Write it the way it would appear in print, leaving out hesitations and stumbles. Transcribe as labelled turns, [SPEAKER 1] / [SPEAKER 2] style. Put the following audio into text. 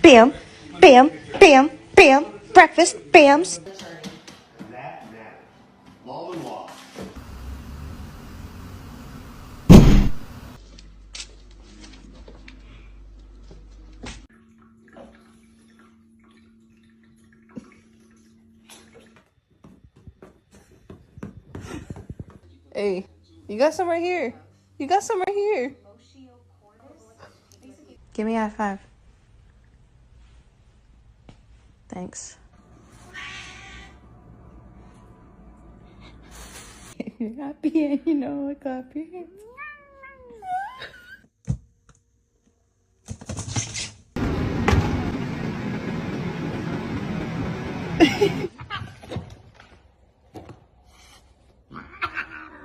[SPEAKER 1] Bam, bam, bam, bam. Breakfast, bams.
[SPEAKER 2] Hey, you got some right here. You got some right here. Give me a high five. Thanks. You're happy and you know I clap your hands.